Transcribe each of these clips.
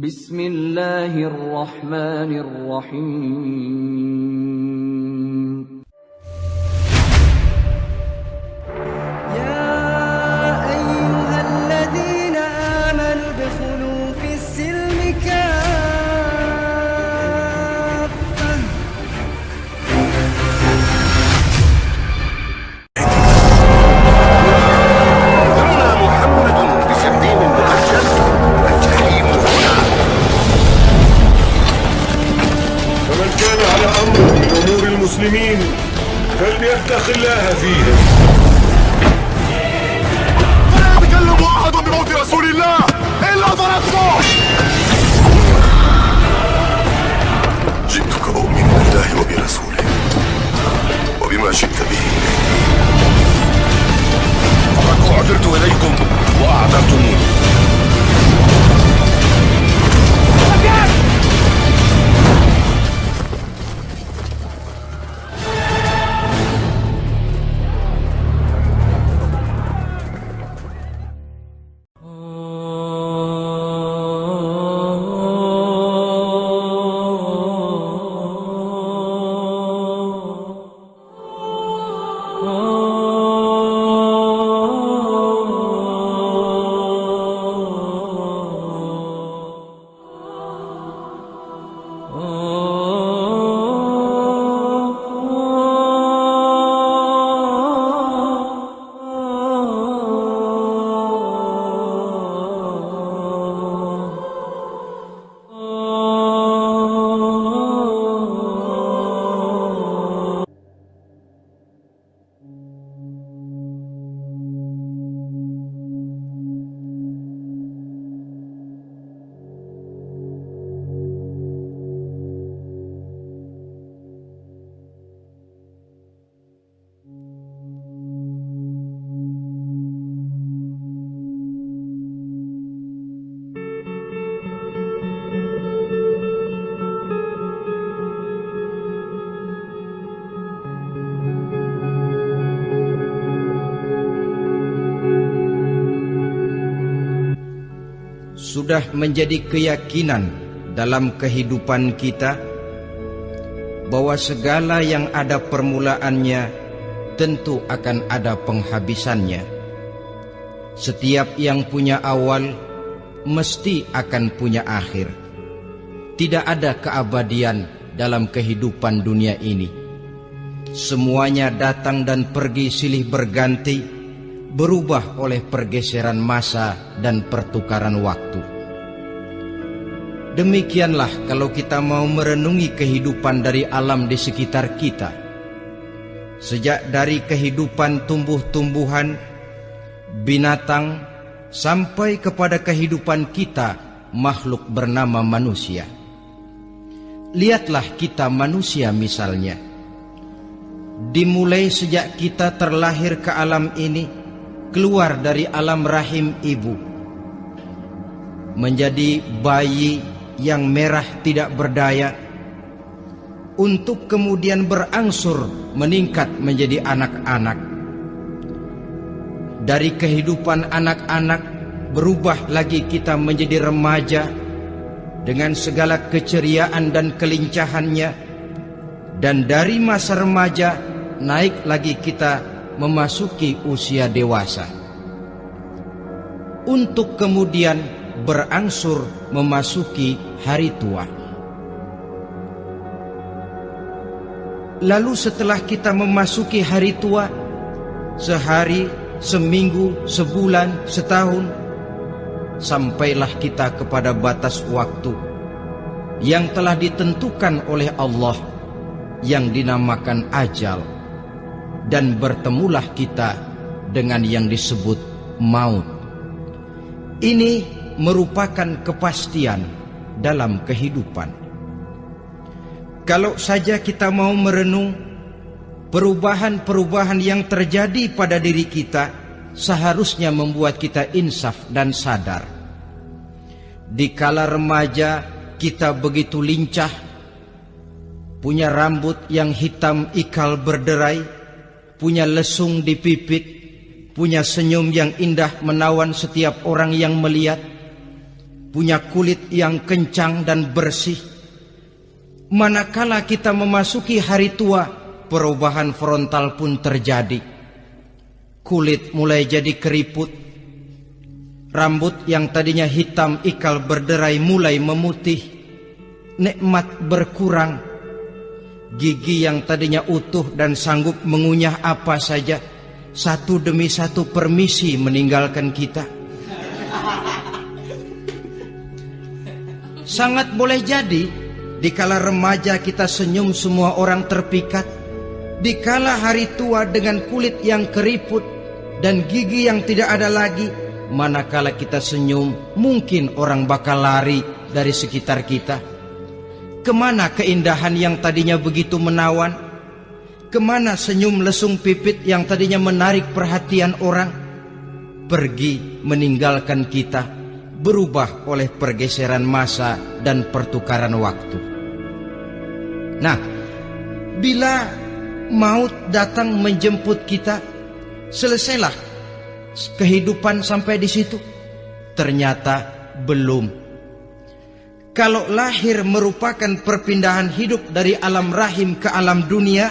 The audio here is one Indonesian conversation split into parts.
Bismillahirrahmanirrahim. يا أيها الذين آمنوا ادخلوا في السلم كافة أما محمد بسردين مؤجل الجحيم هنا. فمن كان على أمر من أمور المسلمين فليتق الله فيهم. فلا يتكلم أحد بموت رسول الله إلا ضربته. جئتك أؤمن بالله وبرسوله وبما جئت به. فقد أعذرت إليكم وأعذرتموني. Sudah menjadi keyakinan dalam kehidupan kita bahwa segala yang ada permulaannya tentu akan ada penghabisannya. Setiap yang punya awal mesti akan punya akhir. Tidak ada keabadian dalam kehidupan dunia ini. Semuanya datang dan pergi silih berganti, berubah oleh pergeseran masa dan pertukaran waktu. Demikianlah kalau kita mau merenungi kehidupan dari alam di sekitar kita. Sejak dari kehidupan tumbuh-tumbuhan, binatang, sampai kepada kehidupan kita, makhluk bernama manusia. Lihatlah kita manusia misalnya. Dimulai sejak kita terlahir ke alam ini, keluar dari alam rahim ibu, menjadi bayi yang merah tidak berdaya, untuk kemudian berangsur meningkat menjadi anak-anak. Dari kehidupan anak-anak berubah lagi kita menjadi remaja dengan segala keceriaan dan kelincahannya, dan dari masa remaja naik lagi kita memasuki usia dewasa, untuk kemudian berangsur memasuki hari tua. Lalu setelah kita memasuki hari tua, sehari, seminggu, sebulan, setahun, sampailah kita kepada batas waktu yang telah ditentukan oleh Allah, yang dinamakan ajal. Dan bertemulah kita dengan yang disebut maut. Ini merupakan kepastian dalam kehidupan. Kalau saja kita mau merenung, perubahan-perubahan yang terjadi pada diri kita seharusnya membuat kita insaf dan sadar. Di kala remaja kita begitu lincah, punya rambut yang hitam ikal berderai, punya lesung di pipit, punya senyum yang indah menawan setiap orang yang melihat. punya kulit yang kencang dan bersih. Manakala kita memasuki hari tua, perubahan frontal pun terjadi. Kulit mulai jadi keriput. Rambut yang tadinya hitam ikal berderai mulai memutih. Nikmat berkurang. Gigi yang tadinya utuh dan sanggup mengunyah apa saja, satu demi satu permisi meninggalkan kita. Sangat boleh jadi dikala remaja kita senyum semua orang terpikat. Dikala hari tua dengan kulit yang keriput dan gigi yang tidak ada lagi, manakala kita senyum mungkin orang bakal lari dari sekitar kita. Kemana keindahan yang tadinya begitu menawan? Kemana senyum lesung pipit yang tadinya menarik perhatian orang? Pergi meninggalkan kita, berubah oleh pergeseran masa dan pertukaran waktu. Nah, bila maut datang menjemput kita, selesailah kehidupan sampai di situ? Ternyata belum. Kalau lahir merupakan perpindahan hidup dari alam rahim ke alam dunia,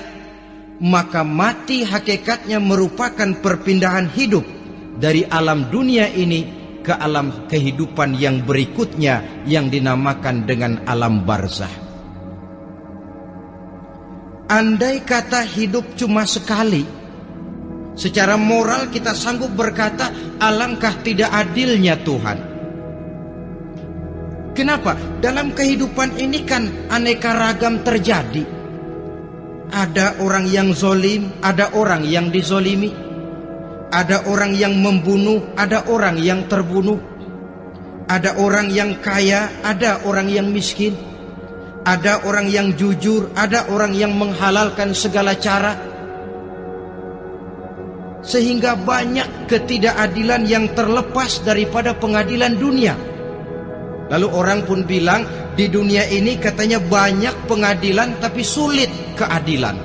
maka mati hakikatnya merupakan perpindahan hidup dari alam dunia ini ke alam kehidupan yang berikutnya yang dinamakan dengan alam barzah. Andai kata hidup cuma sekali, secara moral kita sanggup berkata, alangkah tidak adilnya Tuhan. Kenapa? Dalam kehidupan ini kan aneka ragam terjadi. Ada orang yang zolim, ada orang yang dizolimi. Ada orang yang membunuh, ada orang yang terbunuh. Ada orang yang kaya, ada orang yang miskin. Ada orang yang jujur, ada orang yang menghalalkan segala cara. Sehingga banyak ketidakadilan yang terlepas daripada pengadilan dunia. Lalu orang pun bilang, di dunia ini katanya banyak pengadilan tapi sulit keadilan.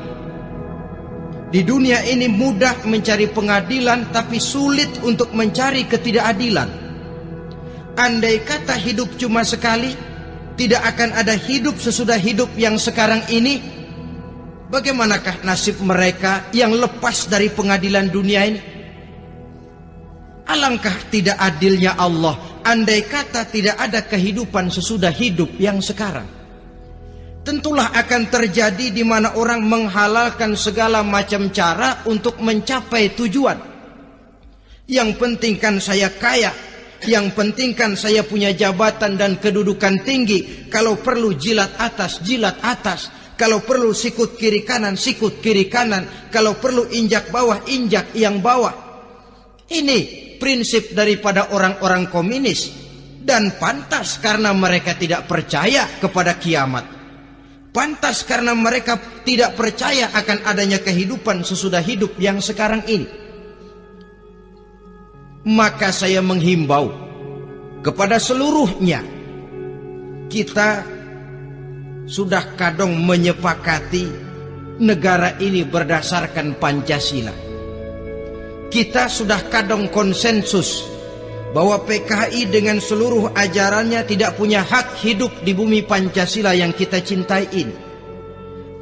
Di dunia ini mudah mencari pengadilan tapi sulit untuk mencari ketidakadilan. Andai kata hidup cuma sekali, tidak akan ada hidup sesudah hidup yang sekarang ini. Bagaimanakah nasib mereka yang lepas dari pengadilan dunia ini? Alangkah tidak adilnya Allah, andai kata tidak ada kehidupan sesudah hidup yang sekarang. Tentulah akan terjadi di mana orang menghalalkan segala macam cara untuk mencapai tujuan. Yang penting kan saya kaya, yang penting kan saya punya jabatan dan kedudukan tinggi. Kalau perlu jilat atas, jilat atas. Kalau perlu sikut kiri kanan, sikut kiri kanan. Kalau perlu injak bawah, injak yang bawah. Ini prinsip daripada orang-orang komunis, dan pantas karena mereka tidak percaya kepada kiamat. Pantas karena mereka tidak percaya akan adanya kehidupan sesudah hidup yang sekarang ini. Maka saya menghimbau kepada seluruhnya, kita sudah kadung menyepakati negara ini berdasarkan Pancasila. Kita sudah kadung konsensus bahwa PKI dengan seluruh ajarannya tidak punya hak hidup di bumi Pancasila yang kita cintai ini.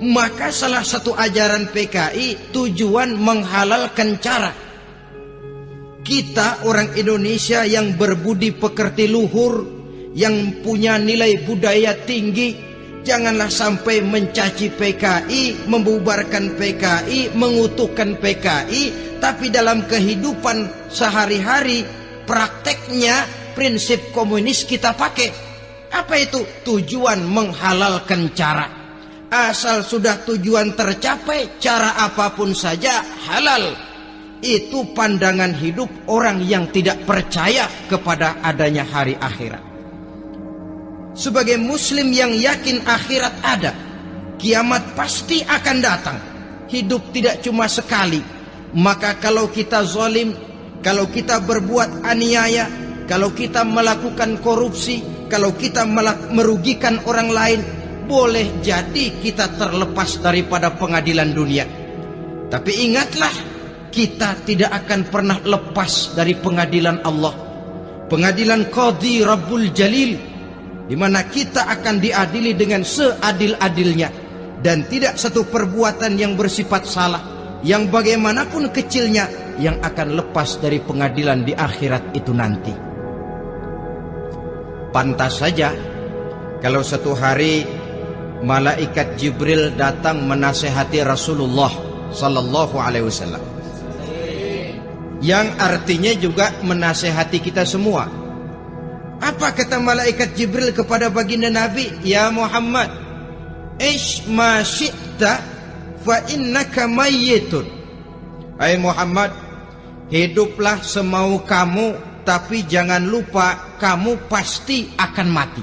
Maka salah satu ajaran PKI tujuan menghalalkan cara. Kita orang Indonesia yang berbudi pekerti luhur, yang punya nilai budaya tinggi, janganlah sampai mencaci PKI, membubarkan PKI, mengutuhkan PKI, tapi dalam kehidupan sehari-hari prakteknya prinsip komunis kita pakai. Apa itu? Tujuan menghalalkan cara. Asal sudah tujuan tercapai, cara apapun saja halal. Itu pandangan hidup orang yang tidak percaya kepada adanya hari akhirat. Sebagai muslim yang yakin akhirat ada, kiamat pasti akan datang. Hidup tidak cuma sekali. Maka kalau kita zalim, kalau kita berbuat aniaya, kalau kita melakukan korupsi, kalau kita merugikan orang lain, boleh jadi kita terlepas daripada pengadilan dunia. Tapi ingatlah, kita tidak akan pernah lepas dari pengadilan Allah. pengadilan Qadhi Rabbul Jalil, di mana kita akan diadili dengan seadil-adilnya, dan tidak satu perbuatan yang bersifat salah, yang bagaimanapun kecilnya, yang akan lepas dari pengadilan di akhirat itu nanti. Pantas saja kalau satu hari malaikat Jibril datang menasehati Rasulullah sallallahu alaihi wasallam, yang artinya juga menasehati kita semua. Apa kata malaikat Jibril kepada baginda Nabi? Ya Muhammad, ish ma syi'ta fa innaka mayyitun. Hai Muhammad, hiduplah semau kamu, tapi jangan lupa kamu pasti akan mati.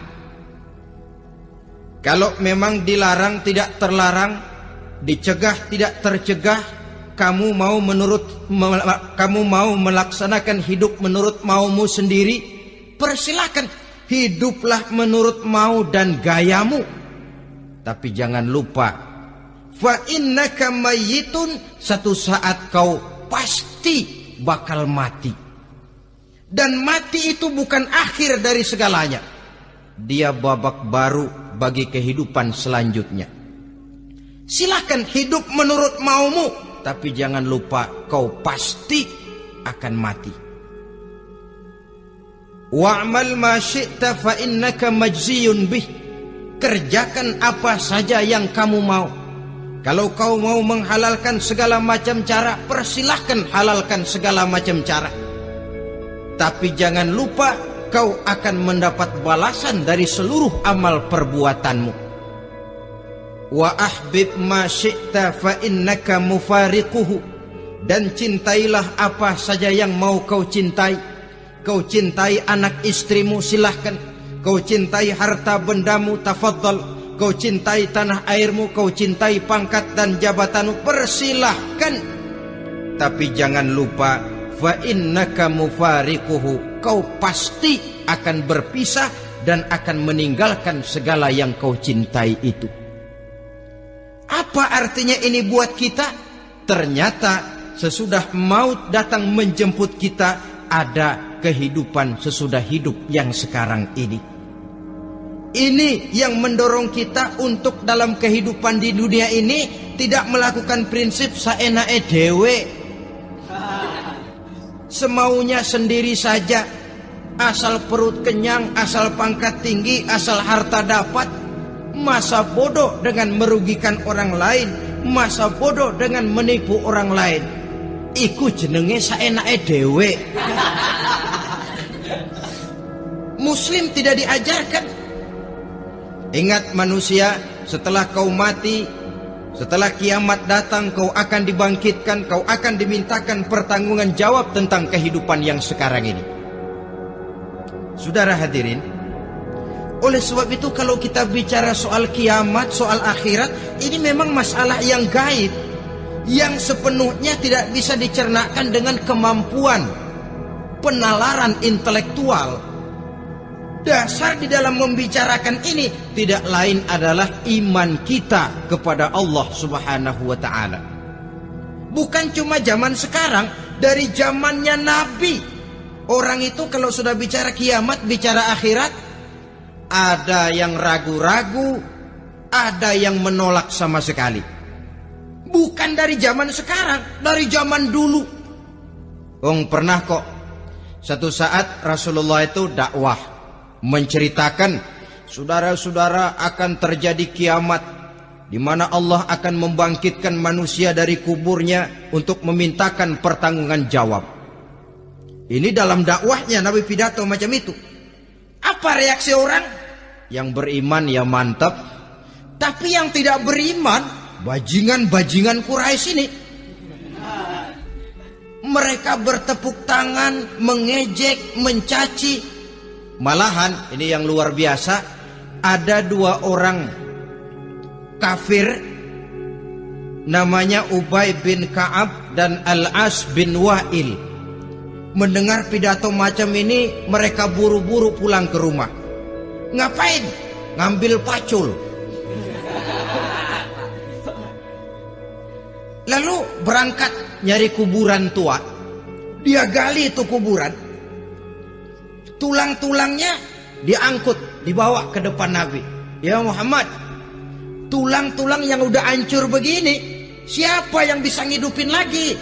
Kalau memang dilarang tidak terlarang, dicegah tidak tercegah, kamu mau melaksanakan hidup menurut maumu sendiri, persilakan, hiduplah menurut mau dan gayamu. Tapi jangan lupa, fa innaka mayyitun, satu saat kau pasti bakal mati. Dan mati itu bukan akhir dari segalanya, dia babak baru bagi kehidupan selanjutnya. Silakan hidup menurut maumu, tapi jangan lupa kau pasti akan mati. Wa'mal ma syi'ta fa innaka majziyun bih. Kerjakan apa saja yang kamu mau. Kalau kau mau menghalalkan segala macam cara, persilahkan halalkan segala macam cara. Tapi jangan lupa kau akan mendapat balasan dari seluruh amal perbuatanmu. Wa ahbib ma syi'ta fa innaka mufariquhu. Dan cintailah apa saja yang mau kau cintai. Kau cintai anak istrimu, silahkan. Kau cintai harta bendamu, tafadhal. Kau cintai tanah airmu, kau cintai pangkat dan jabatanmu, persilahkan. Tapi jangan lupa, fa innaka mufariquhu. Kau pasti akan berpisah dan akan meninggalkan segala yang kau cintai itu. Apa artinya ini buat kita? Ternyata sesudah maut datang menjemput kita, ada kehidupan sesudah hidup yang sekarang ini. Ini yang mendorong kita untuk dalam kehidupan di dunia ini tidak melakukan prinsip saenake dhewe, semaunya sendiri saja, asal perut kenyang, asal pangkat tinggi, asal harta dapat. Masa bodoh dengan merugikan orang lain, masa bodoh dengan menipu orang lain. Iku jenenge saenake dhewe. Muslim tidak diajarkan. Ingat manusia, setelah kau mati, setelah kiamat datang, kau akan dibangkitkan, kau akan dimintakan pertanggungan jawab tentang kehidupan yang sekarang ini. Saudara hadirin, oleh sebab itu kalau kita bicara soal kiamat, soal akhirat, ini memang masalah yang gaib, yang sepenuhnya tidak bisa dicernakkan dengan kemampuan penalaran intelektual. Dasar di dalam membicarakan ini tidak lain adalah iman kita kepada Allah Subhanahu wa ta'ala. Bukan cuma zaman sekarang, dari zamannya Nabi. Orang itu kalau sudah bicara kiamat, bicara akhirat, ada yang ragu-ragu, ada yang menolak sama sekali. Bukan dari zaman sekarang, dari zaman dulu. Pernah kok satu saat Rasulullah itu dakwah, menceritakan, saudara-saudara, akan terjadi kiamat di mana Allah akan membangkitkan manusia dari kuburnya untuk memintakan pertanggungan jawab. Ini dalam dakwahnya Nabi pidato macam itu. Apa reaksi orang? Yang beriman ya mantap, tapi yang tidak beriman, bajingan-bajingan Quraisy ini, mereka bertepuk tangan, mengejek, mencaci. Malahan ini yang luar biasa, ada dua orang kafir namanya Ubay bin Ka'ab dan Al-As bin Wa'il. Mendengar pidato macam ini, mereka buru-buru pulang ke rumah. Ngapain? Ngambil pacul. Lalu berangkat nyari kuburan tua. Dia gali itu kuburan. tulang-tulangnya diangkut, dibawa ke depan Nabi. Ya Muhammad, tulang-tulang yang udah hancur begini, siapa yang bisa ngidupin lagi?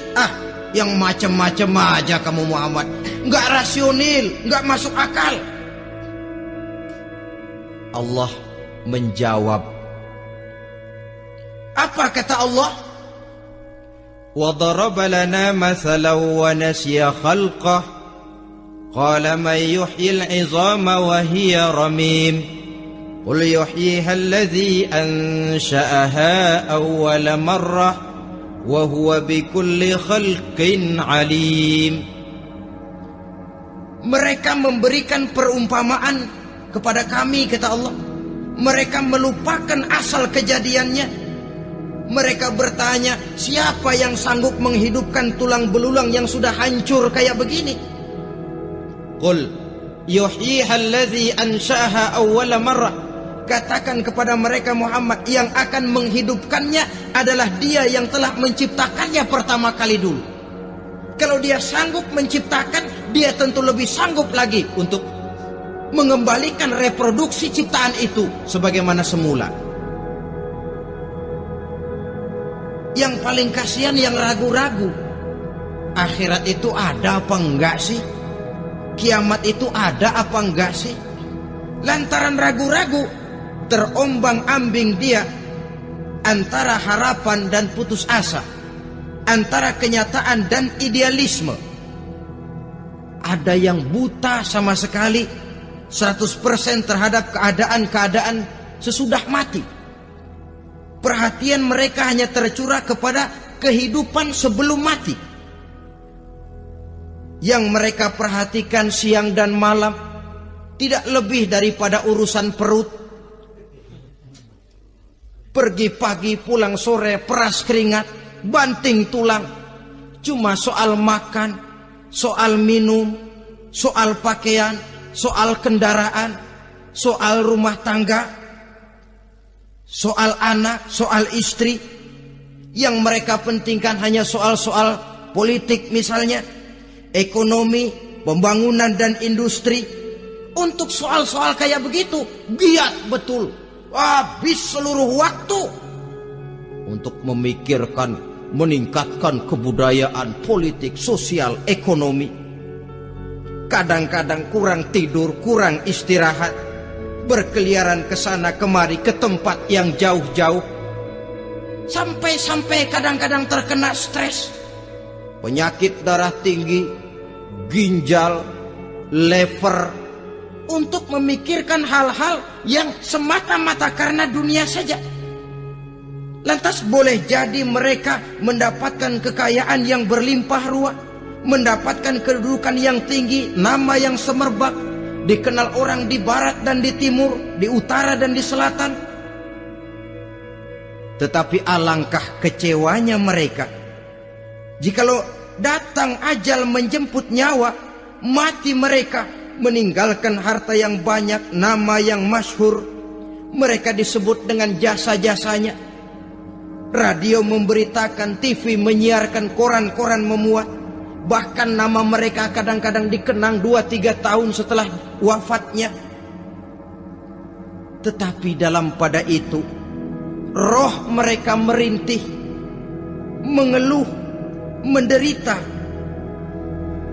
Yang macam-macam aja kamu Muhammad, nggak rasional, nggak masuk akal. Allah menjawab. Apa kata Allah? وَضَرَبَ لَنَا مَثَلًا وَنَسِيَ خَلْقَهُ قَالَ مَنْ يُحْيِي الْعِظَامَ وَهِيَ رَمِيمٌ قُلْ يُحْيِيهَا الَّذِي أَنْشَأَهَا أَوَّلَ مَرَّةٍ وَهُوَ بِكُلِّ خَلْقٍ عَلِيمٌ. Mereka memberikan perumpamaan kepada kami, kata Allah. Mereka melupakan asal kejadiannya. Mereka bertanya, siapa yang sanggup menghidupkan tulang belulang yang sudah hancur kayak begini? Qul yuhyiha allazi ansha'aha awwala marrah. Katakan kepada mereka Muhammad, yang akan menghidupkannya adalah Dia yang telah menciptakannya pertama kali dulu. Kalau Dia sanggup menciptakan, Dia tentu lebih sanggup lagi untuk mengembalikan reproduksi ciptaan itu sebagaimana semula. Yang paling kasihan yang ragu-ragu. Akhirat itu ada apa enggak sih? Kiamat itu ada apa enggak sih? Lantaran ragu-ragu, terombang-ambing dia antara harapan dan putus asa, antara kenyataan dan idealisme. Ada yang buta sama sekali 100% terhadap keadaan-keadaan sesudah mati. Perhatian mereka hanya tercurah kepada kehidupan sebelum mati. Yang mereka perhatikan siang dan malam tidak lebih daripada urusan perut. Pergi pagi, pulang sore, peras keringat, banting tulang. Cuma soal makan, soal minum, soal pakaian, soal kendaraan, soal rumah tangga, soal anak, soal istri. Yang mereka pentingkan hanya soal-soal politik misalnya, ekonomi, pembangunan dan industri. Untuk soal-soal kayak begitu, giat betul, habis seluruh waktu untuk memikirkan, meningkatkan kebudayaan, politik, sosial, ekonomi. Kadang-kadang kurang tidur, kurang istirahat, berkeliaran ke sana kemari ke tempat yang jauh-jauh, sampai-sampai kadang-kadang terkena stres, penyakit darah tinggi, ginjal, lever, untuk memikirkan hal-hal yang semata-mata karena dunia saja. Lantas boleh jadi mereka mendapatkan kekayaan yang berlimpah ruah, mendapatkan kedudukan yang tinggi, nama yang semerbak, dikenal orang di barat dan di timur, di utara dan di selatan. Tetapi alangkah kecewanya mereka jikalau datang ajal menjemput nyawa, mati mereka, meninggalkan harta yang banyak, nama yang masyhur. Mereka disebut dengan jasa-jasanya. Radio memberitakan, TV menyiarkan, koran-koran memuat. Bahkan nama mereka kadang-kadang dikenang 2-3 tahun setelah wafatnya. Tetapi dalam pada itu, roh mereka merintih, mengeluh, menderita,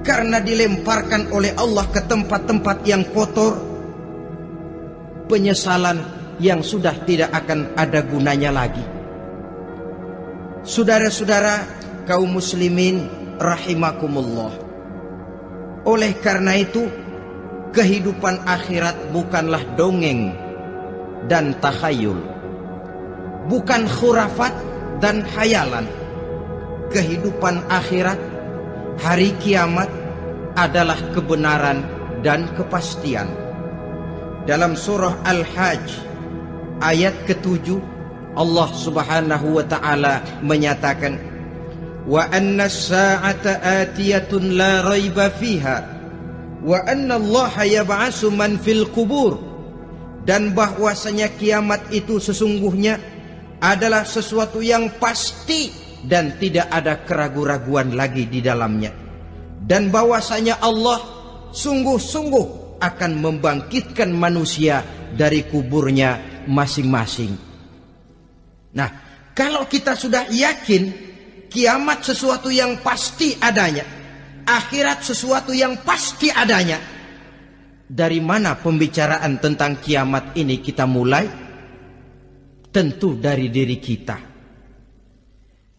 karena dilemparkan oleh Allah ke tempat-tempat yang kotor. Penyesalan yang sudah tidak akan ada gunanya lagi. Saudara-saudara kaum muslimin rahimakumullah. Oleh karena itu, kehidupan akhirat bukanlah dongeng dan takhayul, bukan khurafat dan khayalan. Kehidupan akhirat, hari kiamat, adalah kebenaran dan kepastian. Dalam surah Al-Hajj ayat ke-7, Allah Subhanahu wa taala menyatakan, wa anna as-sa'ata atiyatun la raiba fiha wa anna Allah yab'atsu man fil qubur. Dan bahwasanya kiamat itu sesungguhnya adalah sesuatu yang pasti dan tidak ada keraguan-raguan lagi di dalamnya. Dan bahwasanya Allah sungguh-sungguh akan membangkitkan manusia dari kuburnya masing-masing. Nah, kalau kita sudah yakin kiamat sesuatu yang pasti adanya, akhirat sesuatu yang pasti adanya, dari mana pembicaraan tentang kiamat ini kita mulai? Tentu dari diri kita.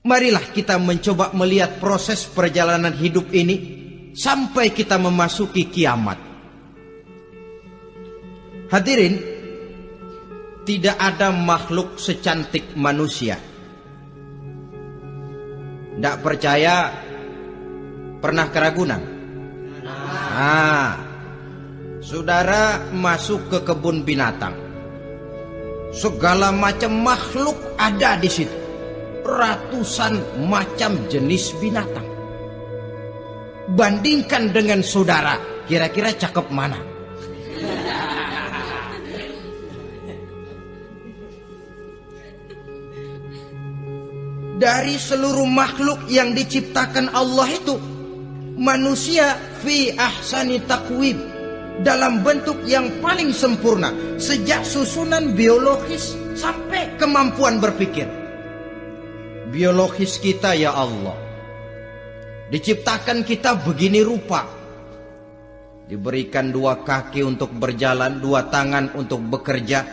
Marilah kita mencoba melihat proses perjalanan hidup ini sampai kita memasuki kiamat. Hadirin, tidak ada makhluk secantik manusia. Tidak percaya, pernah ke Ragunan? Saudara masuk ke kebun binatang. Segala macam makhluk ada di situ. Ratusan macam jenis binatang. Bandingkan dengan saudara, kira-kira cakep mana? Dari seluruh makhluk yang diciptakan Allah itu, manusia fi ahsani taqwim, dalam bentuk yang paling sempurna, sejak susunan biologis sampai kemampuan berpikir. Biologis kita ya Allah, diciptakan kita begini rupa. Diberikan 2 kaki untuk berjalan, 2 tangan untuk bekerja,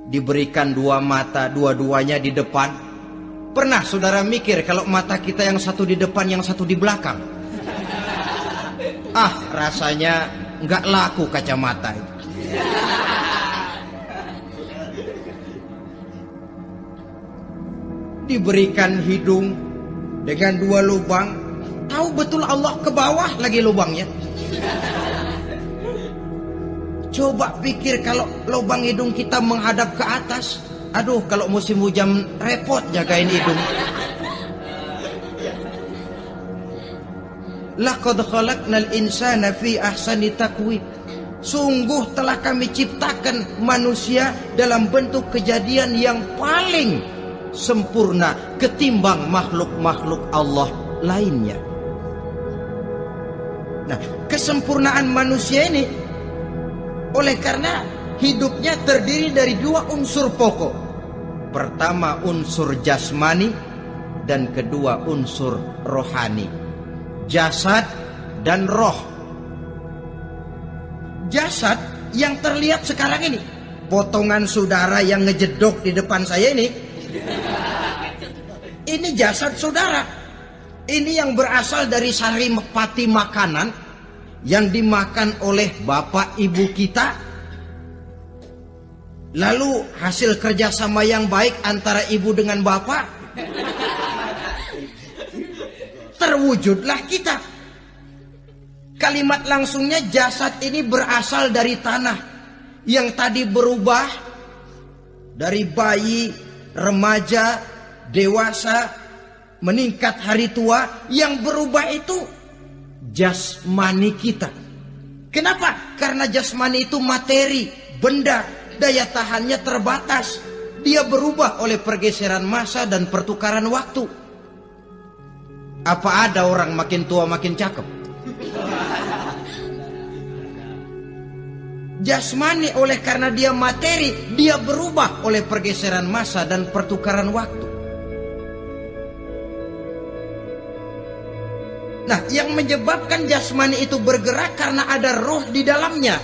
diberikan 2 mata, dua-duanya di depan. Pernah saudara mikir kalau mata kita yang satu di depan, yang satu di belakang? Rasanya nggak laku kacamata itu. Diberikan hidung dengan 2 lubang. Tahu betul Allah ke bawah lagi lubangnya. Coba pikir kalau lubang hidung kita menghadap ke atas. Aduh, kalau musim hujan repot jagain hidung. Laqad khalaqnal insana fi ahsani taqwim. Sungguh telah kami ciptakan manusia dalam bentuk kejadian yang paling sempurna ketimbang makhluk-makhluk Allah lainnya. Nah, kesempurnaan manusia ini oleh karena hidupnya terdiri dari 2 unsur pokok. Pertama unsur jasmani dan kedua unsur rohani. Jasad dan roh. Jasad yang terlihat sekarang ini, potongan saudara yang ngejedok di depan saya ini jasad saudara. Ini yang berasal dari saripati makanan yang dimakan oleh bapak ibu kita. Lalu hasil kerjasama yang baik antara ibu dengan bapak, terwujudlah kita. Kalimat langsungnya jasad ini berasal dari tanah yang tadi berubah dari bayi, remaja, dewasa, meningkat hari tua. Yang berubah itu jasmani kita. Kenapa? Karena jasmani itu materi, benda, daya tahannya terbatas. Dia berubah oleh pergeseran masa dan pertukaran waktu. Apa ada orang makin tua makin cakep? Jasmani oleh karena dia materi, dia berubah oleh pergeseran masa dan pertukaran waktu. Nah, yang menyebabkan jasmani itu bergerak karena ada roh di dalamnya.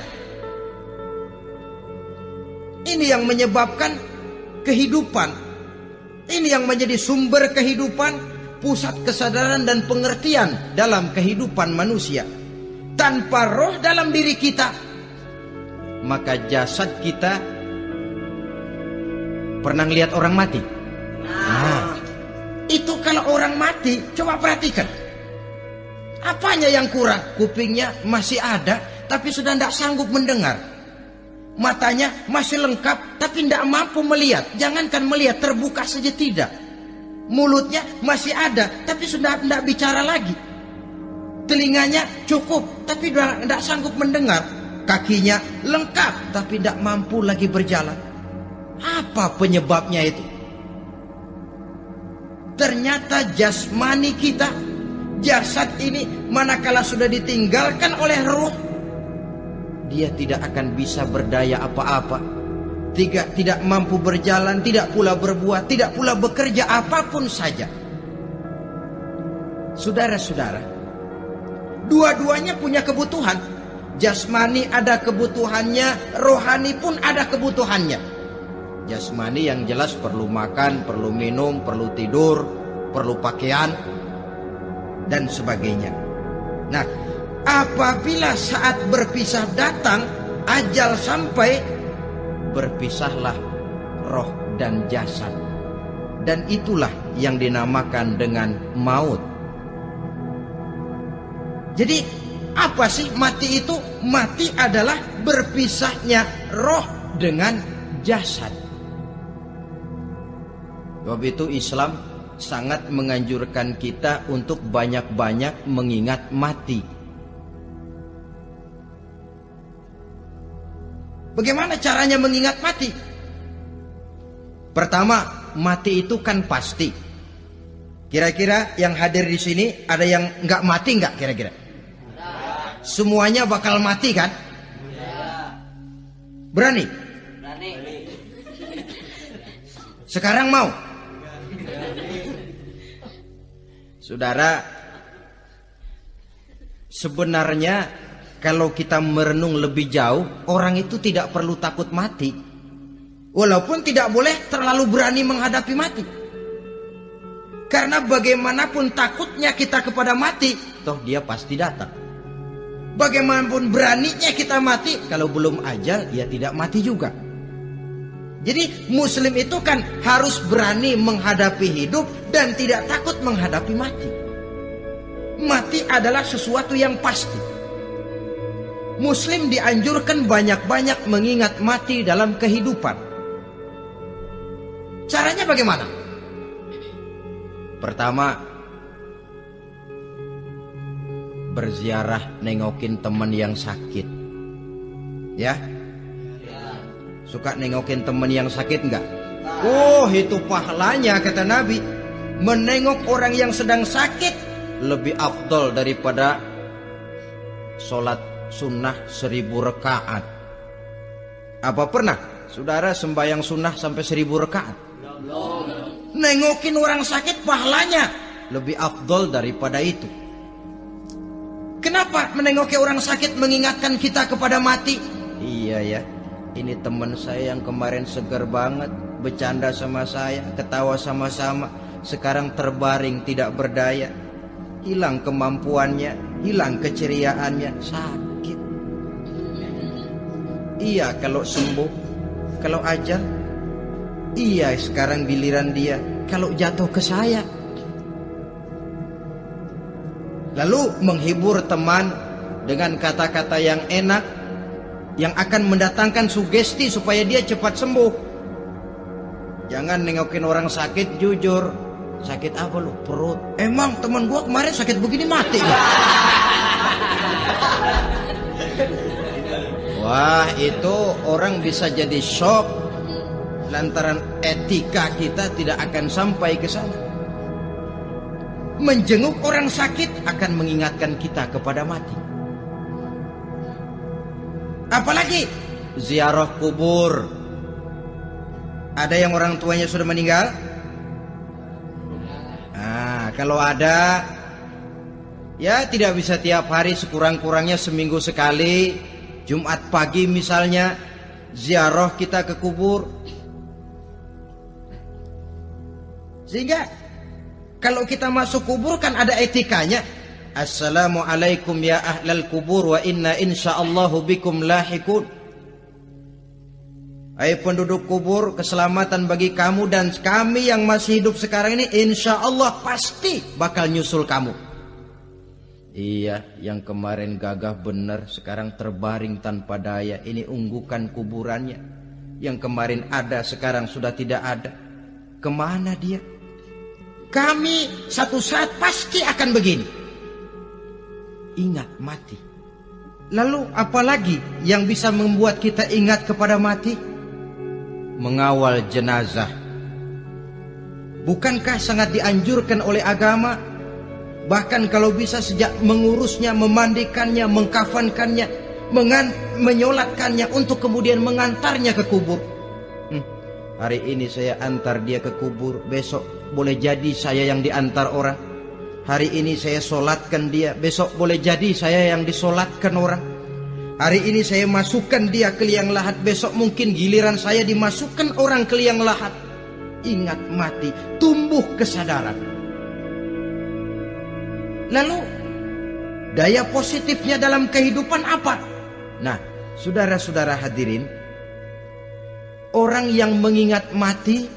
Ini yang menyebabkan kehidupan. Ini yang menjadi sumber kehidupan, pusat kesadaran dan pengertian dalam kehidupan manusia. Tanpa roh dalam diri kita, maka jasad kita. Pernah lihat orang mati? Itu kalau orang mati, coba perhatikan. Apanya yang kurang? Kupingnya masih ada, tapi sudah tidak sanggup mendengar. Matanya masih lengkap, tapi tidak mampu melihat. Jangankan melihat, terbuka saja tidak. Mulutnya masih ada, tapi sudah tidak bicara lagi. Telinganya cukup, tapi sudah tidak sanggup mendengar. Kakinya lengkap, tapi tidak mampu lagi berjalan. Apa penyebabnya itu? Ternyata jasmani kita, jasad ini manakala sudah ditinggalkan oleh ruh, dia tidak akan bisa berdaya apa-apa, tidak mampu berjalan, tidak pula berbuat, tidak pula bekerja apapun saja. Saudara-saudara, dua-duanya punya kebutuhan. Jasmani ada kebutuhannya, rohani pun ada kebutuhannya. Jasmani yang jelas perlu makan, perlu minum, perlu tidur, perlu pakaian, dan sebagainya. Nah, apabila saat berpisah datang, ajal sampai, berpisahlah roh dan jasad. Dan itulah yang dinamakan dengan maut. Jadi apa sih mati itu? Mati adalah berpisahnya roh dengan jasad. Sebab itu Islam sangat menganjurkan kita untuk banyak-banyak mengingat mati. Bagaimana caranya mengingat mati? Pertama, mati itu kan pasti. Kira-kira yang hadir di sini ada yang nggak mati nggak kira-kira? Semuanya bakal mati kan? Berani? Berani. Sekarang mau? Saudara, sebenarnya kalau kita merenung lebih jauh, orang itu tidak perlu takut mati. Walaupun tidak boleh terlalu berani menghadapi mati. Karena bagaimanapun takutnya kita kepada mati, toh dia pasti datang. Bagaimanapun beraninya kita mati, kalau belum ajal, ya tidak mati juga. Jadi muslim itu kan harus berani menghadapi hidup dan tidak takut menghadapi mati. Mati adalah sesuatu yang pasti. Muslim dianjurkan banyak-banyak mengingat mati dalam kehidupan. Caranya bagaimana? Pertama, berziarah nengokin teman yang sakit. Ya? Suka nengokin teman yang sakit enggak? Oh, itu pahalanya kata Nabi. Menengok orang yang sedang sakit lebih afdol daripada sholat sunnah 1000 rakaat. Apa pernah saudara sembahyang sunnah sampai 1000 rakaat? Nengokin orang sakit pahalanya lebih afdol daripada itu. Kenapa menengoki orang sakit mengingatkan kita kepada mati? Iya ya, ini teman saya yang kemarin segar banget, bercanda sama saya, ketawa sama-sama, sekarang terbaring tidak berdaya, hilang kemampuannya, hilang keceriaannya, sakit. Iya kalau sembuh, kalau ajal, iya sekarang giliran dia, kalau jatuh ke saya. Lalu menghibur teman dengan kata-kata yang enak, yang akan mendatangkan sugesti supaya dia cepat sembuh. Jangan nengokin orang sakit, jujur. Sakit apa lu? Perut. Emang teman gua kemarin sakit begini mati ya? Wah, itu orang bisa jadi shock lantaran etika kita tidak akan sampai ke sana. Menjenguk orang sakit akan mengingatkan kita kepada mati. Apalagi ziarah kubur. Ada yang orang tuanya sudah meninggal? Nah, kalau ada, ya tidak bisa tiap hari, sekurang-kurangnya seminggu sekali. Jumat pagi misalnya, ziarah kita ke kubur. Sehingga kalau kita masuk kubur kan ada etikanya. Assalamualaikum ya ahlal kubur wa inna insyaallahu bikum lahikun. Hai penduduk kubur, keselamatan bagi kamu dan kami yang masih hidup sekarang ini insyaallah pasti bakal nyusul kamu. Iya, yang kemarin gagah benar sekarang terbaring tanpa daya. Ini unggukan kuburannya. Yang kemarin ada sekarang sudah tidak ada. Kemana dia? Kami satu saat pasti akan begini. Ingat mati. Lalu apalagi yang bisa membuat kita ingat kepada mati? Mengawal jenazah. Bukankah sangat dianjurkan oleh agama? Bahkan kalau bisa sejak mengurusnya, memandikannya, mengkafankannya, menyolatkannya untuk kemudian mengantarnya ke kubur. Hari ini saya antar dia ke kubur, besok boleh jadi saya yang diantar orang. Hari ini saya solatkan dia, besok boleh jadi saya yang disolatkan orang. Hari ini saya masukkan dia ke liang lahat, besok mungkin giliran saya dimasukkan orang ke liang lahat. Ingat mati, tumbuh kesadaran. Lalu daya positifnya dalam kehidupan apa? Nah, saudara-saudara hadirin, orang yang mengingat mati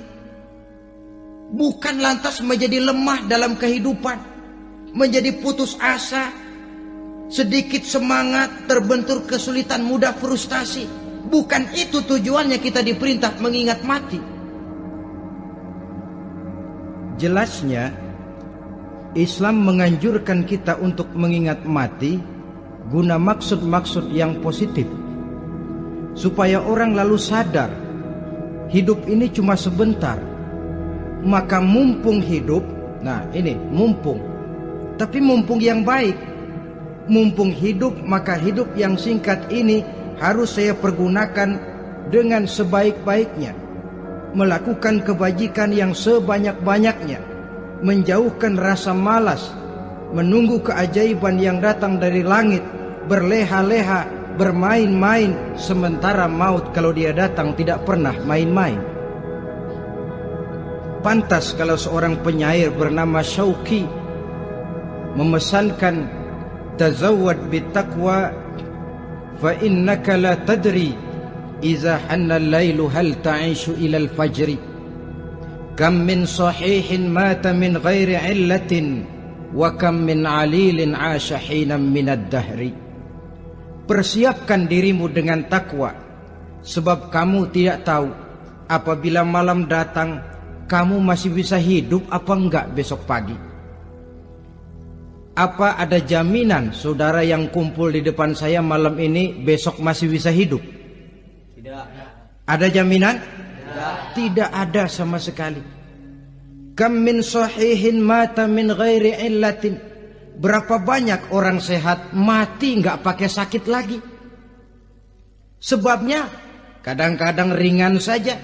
bukan lantas menjadi lemah dalam kehidupan, menjadi putus asa, sedikit semangat, terbentur kesulitan, mudah frustasi. Bukan itu tujuannya kita diperintah mengingat mati. Jelasnya Islam menganjurkan kita untuk mengingat mati guna maksud-maksud yang positif, supaya orang lalu sadar hidup ini cuma sebentar. Maka mumpung hidup, nah ini mumpung, tapi mumpung yang baik. Mumpung hidup, maka hidup yang singkat ini harus saya pergunakan dengan sebaik-baiknya, melakukan kebajikan yang sebanyak-banyaknya, menjauhkan rasa malas, menunggu keajaiban yang datang dari langit, berleha-leha, bermain-main, sementara maut kalau dia datang tidak pernah main-main. Pantas kalau seorang penyair bernama Syauqi memesankan, tazawwad bittaqwa fa innaka la tadri iza hanna al-lailu hal ta'ishu ila al-fajri, kam min sahihin mata min ghairi illatin wa kam min alilin 'asha hinan min ad-dahri. Persiapkan dirimu dengan takwa, sebab kamu tidak tahu apabila malam datang kamu masih bisa hidup apa enggak besok pagi. Apa ada jaminan saudara yang kumpul di depan saya malam ini besok masih bisa hidup? Tidak. Ada jaminan? Tidak ada sama sekali. Kam min sahihin mata min ghairi illatin. Berapa banyak orang sehat mati nggak pakai sakit lagi. Sebabnya kadang-kadang ringan saja.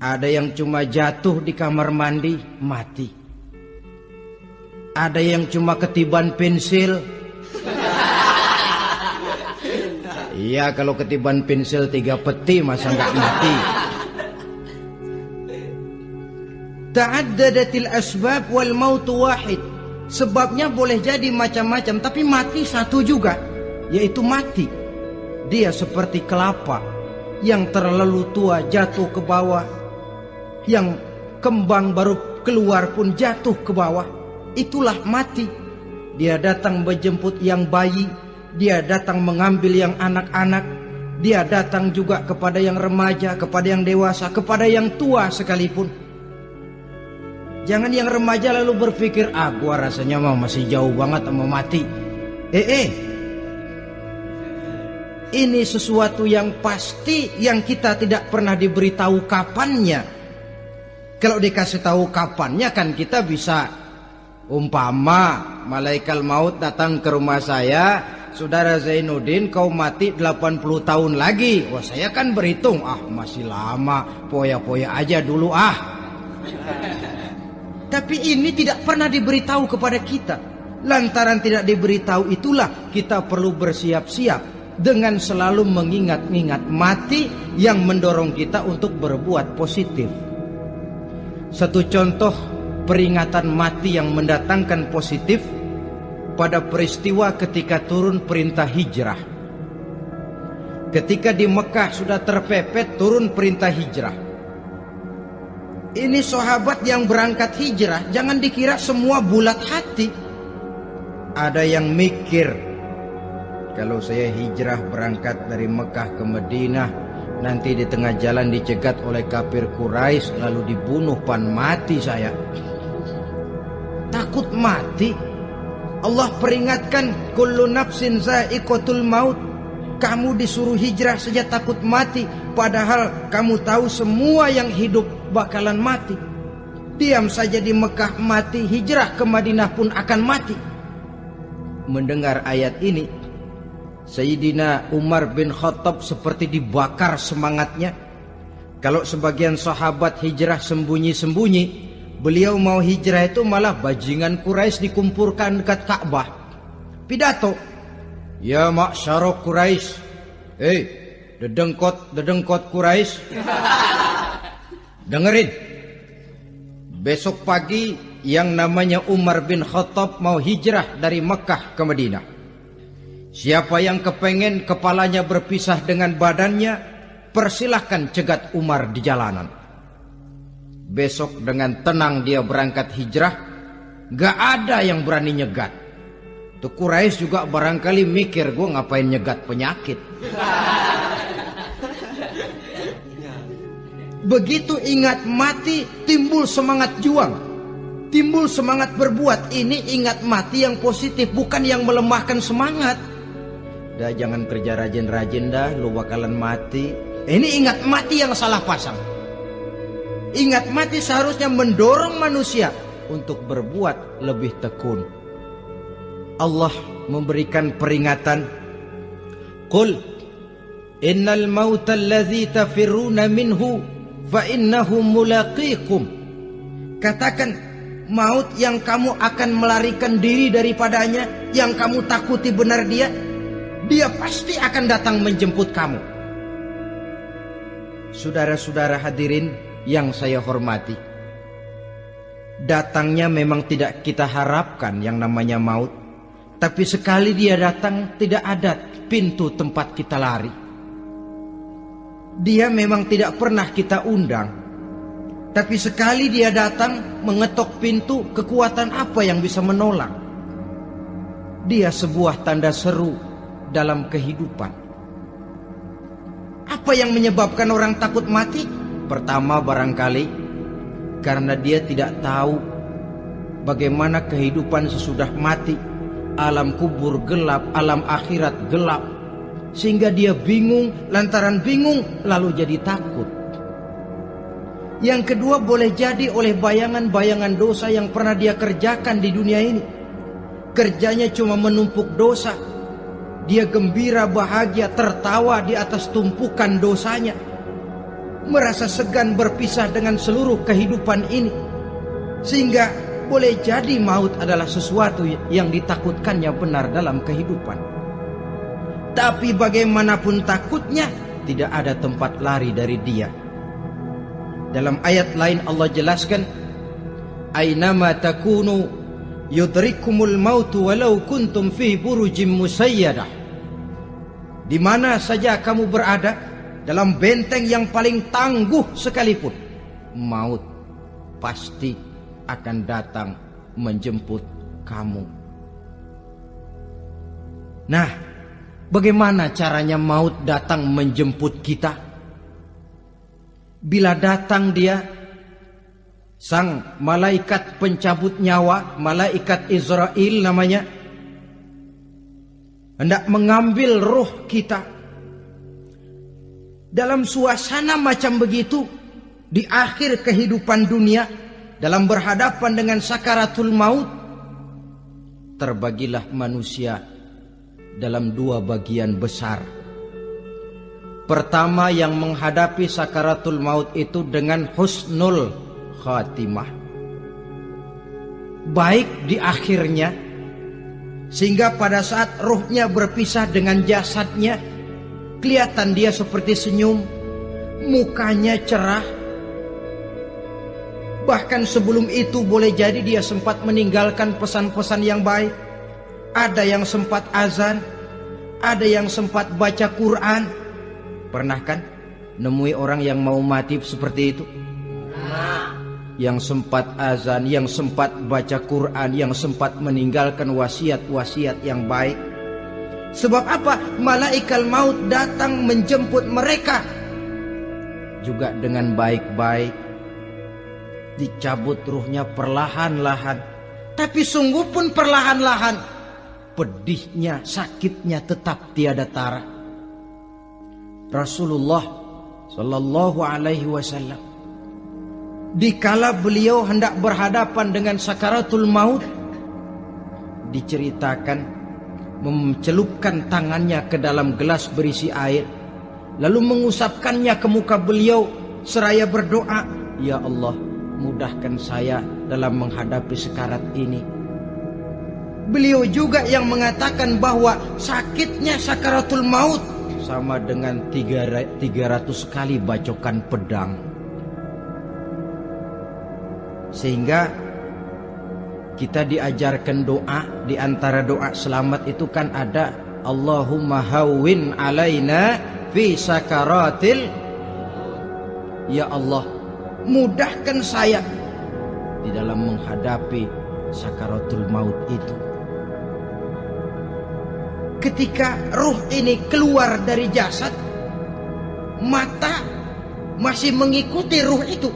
Ada yang cuma jatuh di kamar mandi mati. Ada yang cuma ketiban pensil. Iya, kalau ketiban pensil 3 peti masa nggak mati. Ta'addadatil asbab wal mautu wahid. Sebabnya boleh jadi macam-macam, tapi mati satu juga, yaitu mati. Dia seperti kelapa yang terlalu tua jatuh ke bawah, yang kembang baru keluar pun jatuh ke bawah. Itulah mati. Dia datang menjemput yang bayi, dia datang mengambil yang anak-anak, dia datang juga kepada yang remaja, kepada yang dewasa, kepada yang tua sekalipun. Jangan yang remaja lalu berpikir, gua rasanya masih jauh banget mau mati. Ini sesuatu yang pasti yang kita tidak pernah diberitahu kapannya. Kalau dikasih tahu kapannya kan kita bisa, umpama malaikat maut datang ke rumah saya, saudara Zainuddin kau mati 80 tahun lagi. Wah, saya kan berhitung, masih lama, poya-poya aja dulu Tapi ini tidak pernah diberitahu kepada kita. Lantaran tidak diberitahu itulah kita perlu bersiap-siap dengan selalu mengingat-ingat mati yang mendorong kita untuk berbuat positif. Satu contoh peringatan mati yang mendatangkan positif pada peristiwa ketika turun perintah hijrah. Ketika di Mekah sudah terpepet turun perintah hijrah. Ini sahabat yang berangkat hijrah, jangan dikira semua bulat hati. Ada yang mikir, kalau saya hijrah berangkat dari Mekah ke Madinah, nanti di tengah jalan dicegat oleh kafir Quraisy lalu dibunuh, mati saya. Takut mati. Allah peringatkan, kullu nafsin za'iqatul maut. Kamu disuruh hijrah saja takut mati, padahal kamu tahu semua yang hidup bakalan mati. Diam saja di Mekah mati, hijrah ke Madinah pun akan mati. Mendengar ayat ini, Sayyidina Umar bin Khattab seperti dibakar semangatnya. Kalau sebagian sahabat hijrah sembunyi-sembunyi, beliau mau hijrah itu malah bajingan Quraisy dikumpulkan dekat Ka'bah. Pidato, ya ma'syara Quraisy, dedengkot Quraisy, dengerin. Besok pagi yang namanya Umar bin Khattab mau hijrah dari Mekah ke Madinah. Siapa yang kepengen kepalanya berpisah dengan badannya, persilahkan cegat Umar di jalanan. Besok dengan tenang dia berangkat hijrah, gak ada yang berani nyegat. Tuh Quraisy juga barangkali mikir, gue ngapain nyegat penyakit. Begitu ingat mati, timbul semangat juang, timbul semangat berbuat. Ini ingat mati yang positif, bukan yang melemahkan semangat. Dah jangan kerja rajin-rajin dah, lu bakalan mati. Ini ingat mati yang salah pasang. Ingat mati seharusnya mendorong manusia untuk berbuat lebih tekun. Allah memberikan peringatan, Qul innal mauta alladhi tafirruna minhu fa innahu mulaqikum. Katakan, maut yang kamu akan melarikan diri daripadanya, yang kamu takuti benar dia pasti akan datang menjemput kamu. Saudara-saudara hadirin yang saya hormati, datangnya memang tidak kita harapkan yang namanya maut. Tapi sekali dia datang, tidak ada pintu tempat kita lari. Dia memang tidak pernah kita undang. Tapi sekali dia datang, mengetok pintu, kekuatan apa yang bisa menolak? Dia sebuah tanda seru dalam kehidupan. Apa yang menyebabkan orang takut mati? Pertama barangkali karena dia tidak tahu bagaimana kehidupan sesudah mati. Alam kubur gelap, alam akhirat gelap, sehingga dia bingung. Lantaran bingung lalu jadi takut. Yang kedua boleh jadi oleh bayangan-bayangan dosa yang pernah dia kerjakan di dunia ini. Kerjanya cuma menumpuk dosa. Dia gembira, bahagia, tertawa di atas tumpukan dosanya. Merasa segan berpisah dengan seluruh kehidupan ini. Sehingga boleh jadi maut adalah sesuatu yang ditakutkannya benar dalam kehidupan. Tapi bagaimanapun takutnya, tidak ada tempat lari dari dia. Dalam ayat lain Allah jelaskan, Aynama takunu yudrikumul mautu walau kuntum fi burujim musayyadah. Di mana saja kamu berada, dalam benteng yang paling tangguh sekalipun, maut pasti akan datang menjemput kamu. Nah, bagaimana caranya maut datang menjemput kita? Bila datang dia, sang malaikat pencabut nyawa, malaikat Israel namanya, hendak mengambil roh kita. Dalam suasana macam begitu, di akhir kehidupan dunia, dalam berhadapan dengan sakaratul maut, terbagilah manusia dalam dua bagian besar. Pertama, yang menghadapi sakaratul maut itu dengan husnul khatimah, baik di akhirnya, sehingga pada saat ruhnya berpisah dengan jasadnya, kelihatan dia seperti senyum, mukanya cerah. Bahkan sebelum itu boleh jadi dia sempat meninggalkan pesan-pesan yang baik. Ada yang sempat azan, ada yang sempat baca Quran. Pernah kan nemui orang yang mau mati seperti itu? Yang sempat azan, yang sempat baca Quran, yang sempat meninggalkan wasiat-wasiat yang baik. Sebab apa? Malaikat maut datang menjemput mereka juga dengan baik-baik. Dicabut ruhnya perlahan-lahan, tapi sungguh pun perlahan-lahan. Pedihnya, sakitnya tetap tiada tara. Rasulullah Sallallahu Alaihi Wasallam, dikala beliau hendak berhadapan dengan sakaratul maut, diceritakan mencelupkan tangannya ke dalam gelas berisi air, lalu mengusapkannya ke muka beliau seraya berdoa, "Ya Allah, mudahkan saya dalam menghadapi sekarat ini." Beliau juga yang mengatakan bahwa sakitnya sakaratul maut sama dengan 300 kali bacokan pedang. Sehingga kita diajarkan doa, di antara doa selamat itu kan ada Allahumma hawwin alaina fi sakaratil, ya Allah, mudahkan saya di dalam menghadapi sakaratul maut itu. Ketika ruh ini keluar dari jasad, mata masih mengikuti ruh itu.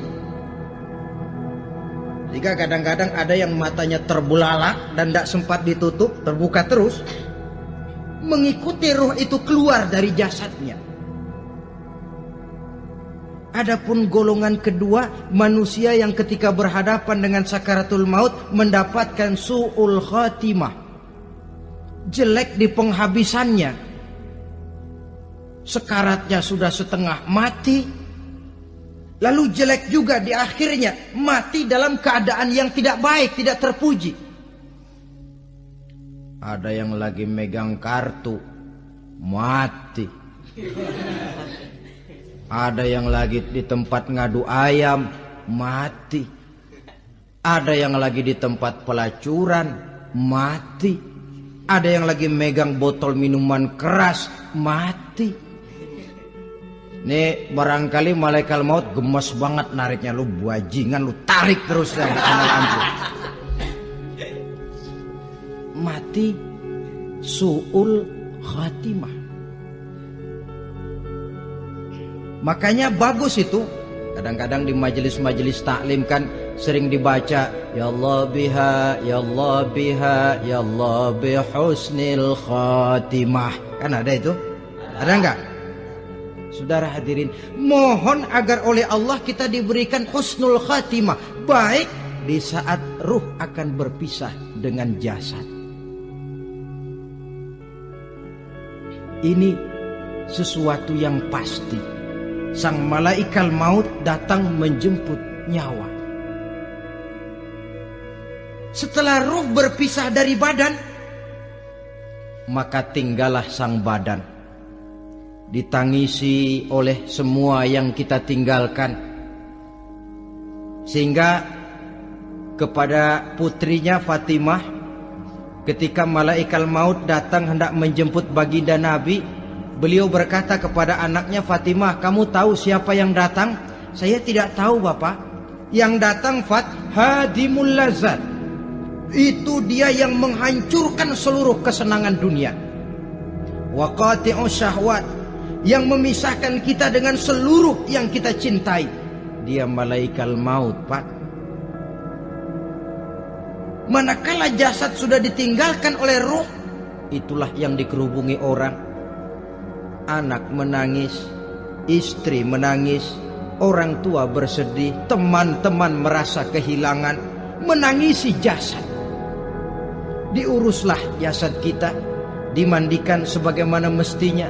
Jika kadang-kadang ada yang matanya terbelalak dan tidak sempat ditutup, terbuka terus, mengikuti ruh itu keluar dari jasadnya. Adapun golongan kedua, manusia yang ketika berhadapan dengan sakaratul maut mendapatkan su'ul khatimah, jelek di penghabisannya. Sekaratnya sudah setengah mati, lalu jelek juga di akhirnya, mati dalam keadaan yang tidak baik, tidak terpuji. Ada yang lagi megang kartu, mati. Ada yang lagi di tempat ngadu ayam, mati. Ada yang lagi di tempat pelacuran, mati. Ada yang lagi megang botol minuman keras, mati. Nih barangkali malaikat maut gemes banget nariknya, lu bajingan, lu tarik terus yang lampu. Mati su'ul khatimah. Makanya bagus itu. Kadang-kadang di majelis-majelis taklim kan sering dibaca, ya Allah biha, ya Allah biha, ya Allah bihusnil khatimah. Kan ada itu? Ada enggak? Saudara hadirin, mohon agar oleh Allah kita diberikan husnul khatimah, baik di saat ruh akan berpisah dengan jasad. Ini sesuatu yang pasti. Sang malaikat maut datang menjemput nyawa. Setelah ruh berpisah dari badan, maka tinggallah sang badan, ditangisi oleh semua yang kita tinggalkan. Sehingga kepada putrinya Fatimah, ketika malaikat maut datang hendak menjemput baginda Nabi, beliau berkata kepada anaknya, Fatimah, kamu tahu siapa yang datang? Saya tidak tahu, Bapak. Yang datang hadimul lazat. Itu dia yang menghancurkan seluruh kesenangan dunia. Wa qati'us syahwat, yang memisahkan kita dengan seluruh yang kita cintai. Dia malaikat maut, Pak. Manakala jasad sudah ditinggalkan oleh ruh, itulah yang dikerubungi orang. Anak menangis, istri menangis, orang tua bersedih, teman-teman merasa kehilangan, menangisi jasad. Diuruslah jasad kita, dimandikan sebagaimana mestinya,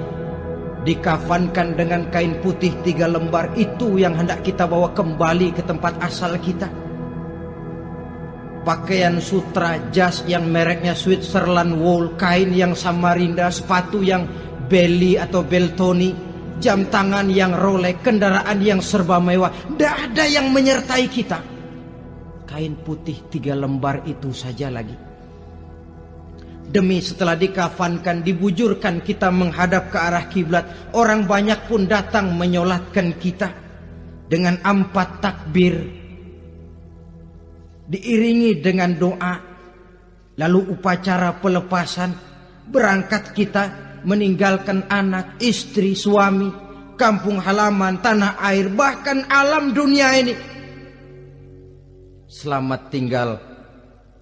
dikafankan dengan kain putih 3 lembar, itu yang hendak kita bawa kembali ke tempat asal kita. Pakaian sutra, jas yang mereknya Switzerland wool, kain yang Samarinda, sepatu yang Belly atau Beltoni, jam tangan yang Rolex, kendaraan yang serba mewah, tidak ada yang menyertai kita. Kain putih 3 lembar itu saja lagi. Demi setelah dikafankan, dibujurkan kita menghadap ke arah kiblat, orang banyak pun datang menyolatkan kita dengan 4 takbir, diiringi dengan doa, lalu upacara pelepasan, berangkat kita meninggalkan anak, istri, suami, kampung halaman, tanah air, bahkan alam dunia ini. Selamat tinggal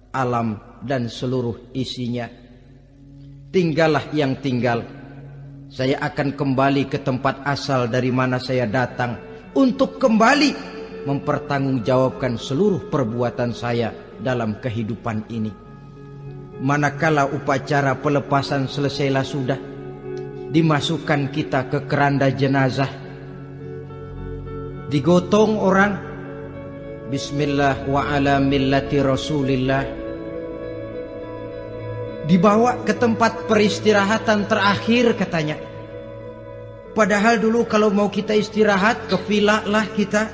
alam dan seluruh isinya. Tinggallah yang tinggal. Saya akan kembali ke tempat asal dari mana saya datang, untuk kembali mempertanggungjawabkan seluruh perbuatan saya dalam kehidupan ini. Manakala upacara pelepasan selesailah sudah, dimasukkan kita ke keranda jenazah, digotong orang, bismillah wa ala millati rasulillah, dibawa ke tempat peristirahatan terakhir katanya. Padahal dulu kalau mau kita istirahat, ke villa lah kita,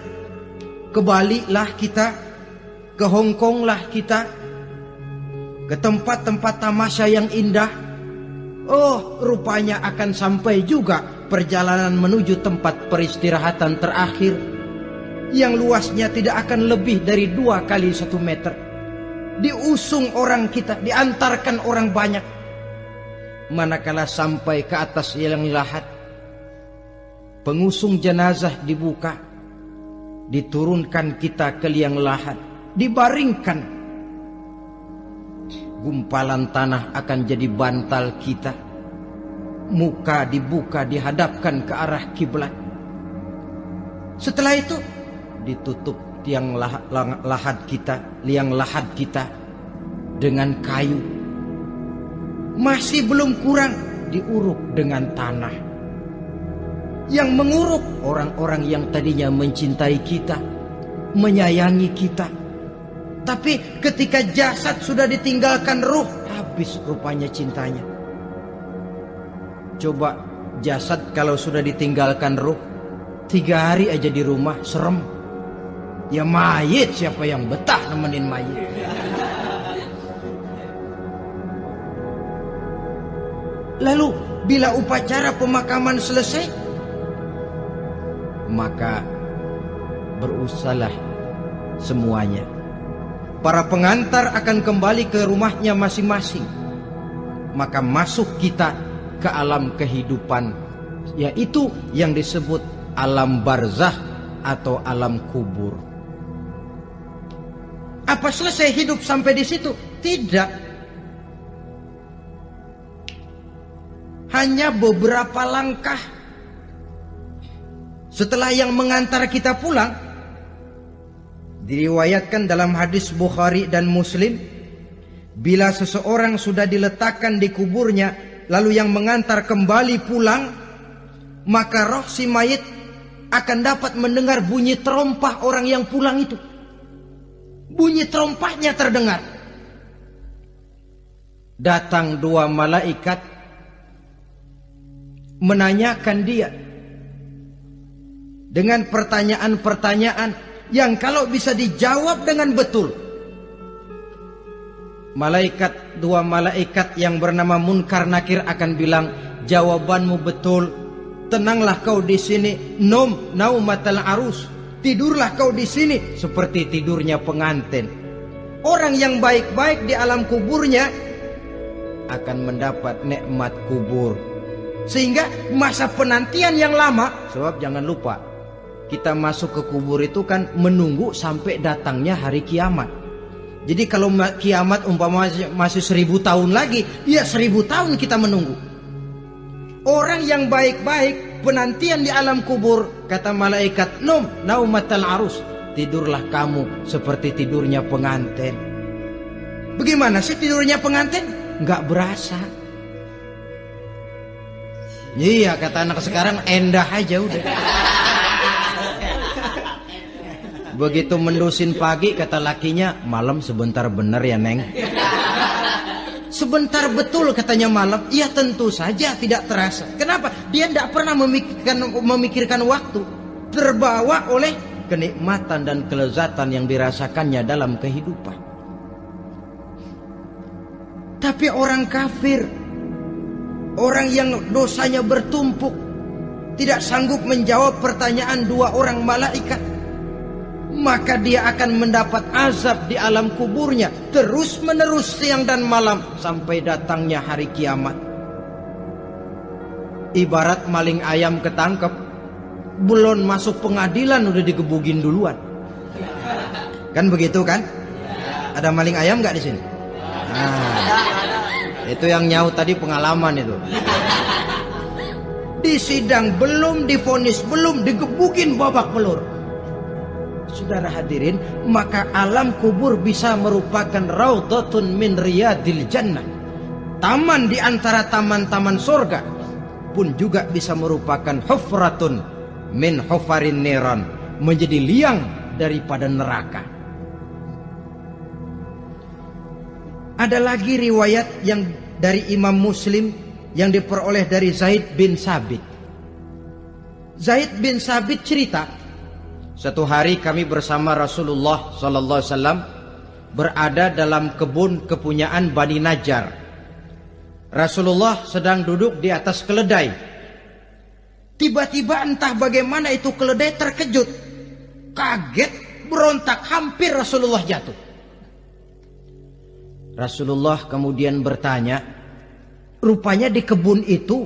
ke Bali lah kita, ke Hong Kong lah kita, ke tempat-tempat tamasya yang indah. Oh, rupanya akan sampai juga perjalanan menuju tempat peristirahatan terakhir yang luasnya tidak akan lebih dari 2 kali 1 meter. Diusung orang kita, diantarkan orang banyak. Manakala sampai ke atas liang lahat, pengusung jenazah dibuka, diturunkan kita ke liang lahat, dibaringkan. Gumpalan tanah akan jadi bantal kita. Muka dibuka, dihadapkan ke arah kiblat. Setelah itu ditutup liang lahat kita dengan kayu. Masih belum kurang, diuruk dengan tanah. Yang menguruk orang-orang yang tadinya mencintai kita, menyayangi kita. Tapi ketika jasad sudah ditinggalkan ruh, habis rupanya cintanya. Coba jasad kalau sudah ditinggalkan ruh, 3 hari aja di rumah serem. Ya mayit, siapa yang betah nemenin mayit? Lalu bila upacara pemakaman selesai, maka berusahalah semuanya. Para pengantar akan kembali ke rumahnya masing-masing. Maka masuk kita ke alam kehidupan, yaitu yang disebut alam barzah atau alam kubur. Apa selesai hidup sampai di situ? Tidak. Hanya beberapa langkah setelah yang mengantar kita pulang. Diriwayatkan dalam hadis Bukhari dan Muslim, bila seseorang sudah diletakkan di kuburnya, lalu yang mengantar kembali pulang, maka roh si mayit akan dapat mendengar bunyi terompah orang yang pulang itu. Bunyi terompahnya terdengar. Datang 2 malaikat menanyakan dia dengan pertanyaan-pertanyaan yang kalau bisa dijawab dengan betul. 2 malaikat yang bernama Munkar Nakir akan bilang, jawabanmu betul. Tenanglah kau di sini, naumatal arus. Tidurlah kau di sini seperti tidurnya pengantin. Orang yang baik-baik di alam kuburnya akan mendapat nikmat kubur. Sehingga masa penantian yang lama, sebab jangan lupa, kita masuk ke kubur itu kan menunggu sampai datangnya hari kiamat. Jadi kalau kiamat umpama masih 1000 tahun lagi, ya 1000 tahun kita menunggu. Orang yang baik-baik penantian di alam kubur, kata malaikat, naumatal arus. Tidurlah kamu seperti tidurnya pengantin. Bagaimana sih tidurnya pengantin? Nggak berasa. Iya, kata anak sekarang, endah aja udah. Begitu mendusin pagi, kata lakinya, malam sebentar bener ya Neng. Sebentar betul katanya malam. Ya tentu saja tidak terasa. Kenapa? Dia tidak pernah memikirkan waktu. Terbawa oleh kenikmatan dan kelezatan yang dirasakannya dalam kehidupan. Tapi orang kafir, orang yang dosanya bertumpuk, tidak sanggup menjawab pertanyaan 2 orang malaikat, maka dia akan mendapat azab di alam kuburnya terus menerus siang dan malam sampai datangnya hari kiamat. Ibarat maling ayam ketangkep, belum masuk pengadilan udah digebugin duluan. Kan begitu kan? Ada maling ayam nggak di sini? Nah, itu yang nyaut tadi pengalaman itu. Di sidang belum divonis, belum digebugin babak belur. saudara hadirin, maka alam kubur bisa merupakan raudhatun min riyadil jannah, taman di antara taman-taman surga, pun juga bisa merupakan hufratun min hufarin niran, menjadi liang daripada neraka. Ada lagi riwayat yang dari Imam Muslim yang diperoleh dari Zaid bin Sabit. Zaid bin Sabit cerita, satu hari kami bersama Rasulullah SAW berada dalam kebun kepunyaan Bani Najjar. Rasulullah sedang duduk di atas keledai. Tiba-tiba entah bagaimana itu keledai terkejut, kaget, berontak, hampir Rasulullah jatuh. Rasulullah kemudian bertanya, rupanya di kebun itu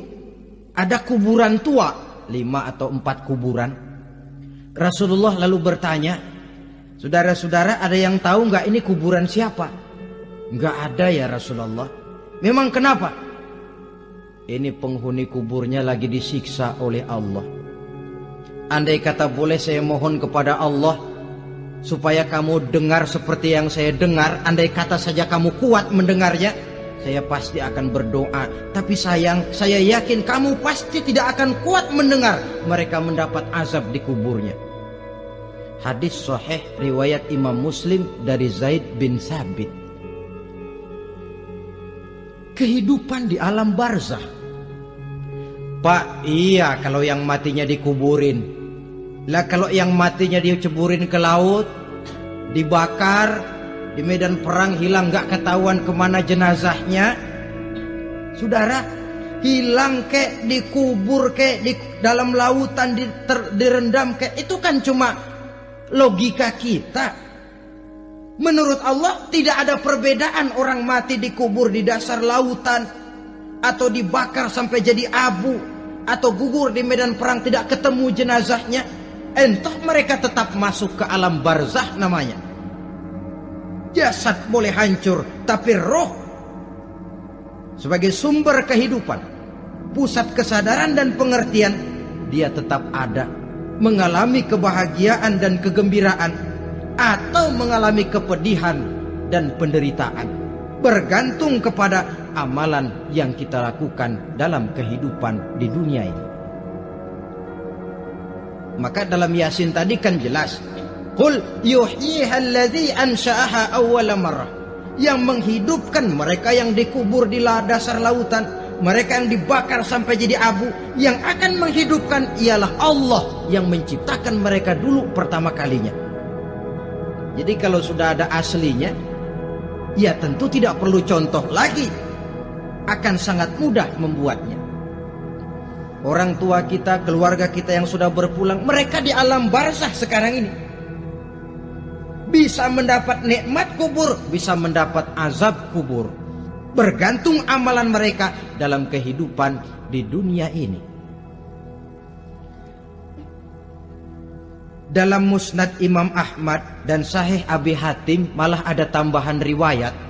ada kuburan tua, 5 atau 4 kuburan. Rasulullah lalu bertanya, saudara-saudara ada yang tahu nggak ini kuburan siapa? Nggak ada ya Rasulullah. Memang kenapa? Ini penghuni kuburnya lagi disiksa oleh Allah. Andai kata boleh saya mohon kepada Allah supaya kamu dengar seperti yang saya dengar, andai kata saja kamu kuat mendengarnya, saya pasti akan berdoa. Tapi sayang, saya yakin kamu pasti tidak akan kuat mendengar mereka mendapat azab di kuburnya. Hadis sahih riwayat Imam Muslim dari Zaid bin Sabit. Kehidupan di alam barzah. Pak, iya kalau yang matinya dikuburin. Lah kalau yang matinya diceburin ke laut, dibakar, di medan perang hilang gak ketahuan kemana jenazahnya. Saudara, hilang kek, dikubur kek, di dalam lautan direndam kek, itu kan cuma logika kita. Menurut Allah tidak ada perbedaan orang mati dikubur di dasar lautan, atau dibakar sampai jadi abu, atau gugur di medan perang tidak ketemu jenazahnya. Entah mereka tetap masuk ke alam barzah namanya. Jasad boleh hancur, tapi roh sebagai sumber kehidupan, pusat kesadaran dan pengertian, dia tetap ada, mengalami kebahagiaan dan kegembiraan, atau mengalami kepedihan dan penderitaan, bergantung kepada amalan yang kita lakukan dalam kehidupan di dunia ini. Maka dalam Yasin tadi kan jelas, qul yuhyiha alladzi ansha'aha awwala marrah, yang menghidupkan mereka yang dikubur di dasar lautan, mereka yang dibakar sampai jadi abu, yang akan menghidupkan ialah Allah yang menciptakan mereka dulu pertama kalinya. Jadi kalau sudah ada aslinya, ya tentu tidak perlu contoh lagi, akan sangat mudah membuatnya. Orang tua kita, keluarga kita yang sudah berpulang, mereka di alam barzah sekarang ini bisa mendapat nikmat kubur, bisa mendapat azab kubur, bergantung amalan mereka dalam kehidupan di dunia ini. Dalam Musnad Imam Ahmad dan Sahih Abi Hatim malah ada tambahan riwayat.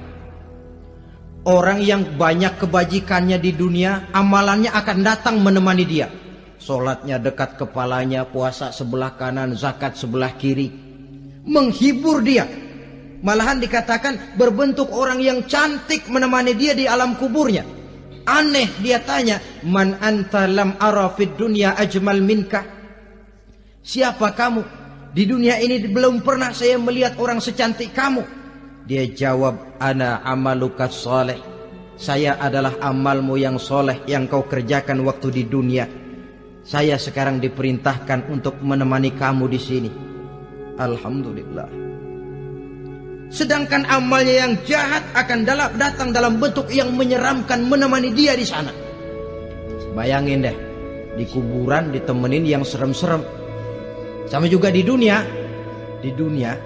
Orang yang banyak kebajikannya di dunia, amalannya akan datang menemani dia. Sholatnya dekat kepalanya, puasa sebelah kanan, zakat sebelah kiri, menghibur dia. Malahan dikatakan berbentuk orang yang cantik menemani dia di alam kuburnya. Aneh, dia tanya, man anta lam ara fid dunya ajmal minka. Siapa kamu? Di dunia ini belum pernah saya melihat orang secantik kamu. Dia jawab, ana amaluka soleh. Saya adalah amalmu yang soleh yang kau kerjakan waktu di dunia. Saya sekarang diperintahkan untuk menemani kamu di sini. Alhamdulillah. Sedangkan amalnya yang jahat akan datang dalam bentuk yang menyeramkan menemani dia di sana. Bayangin deh, di kuburan ditemenin yang serem-serem. Sama juga di dunia. Di dunia,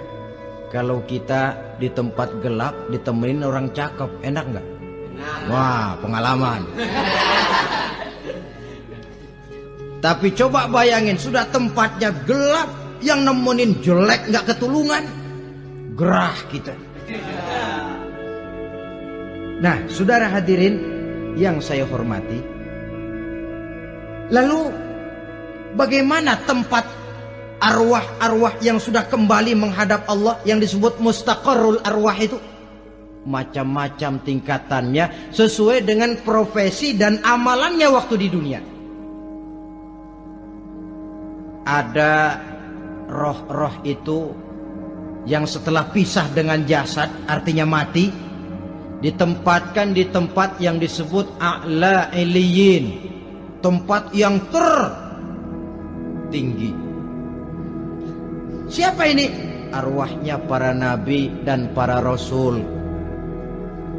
kalau kita di tempat gelap ditemenin orang cakep, enak nggak? Wah, pengalaman. Tapi coba bayangin, sudah tempatnya gelap, yang nemenin jelek nggak ketulungan, gerah kita. Nah, saudara hadirin yang saya hormati, lalu bagaimana tempat arwah-arwah yang sudah kembali menghadap Allah, yang disebut mustaqarrul arwah itu. Macam-macam tingkatannya sesuai dengan profesi dan amalannya waktu di dunia. Ada roh-roh itu yang setelah pisah dengan jasad, artinya mati, ditempatkan di tempat yang disebut a'la iliyin, tempat yang tertinggi. Siapa ini? Arwahnya para nabi dan para rasul.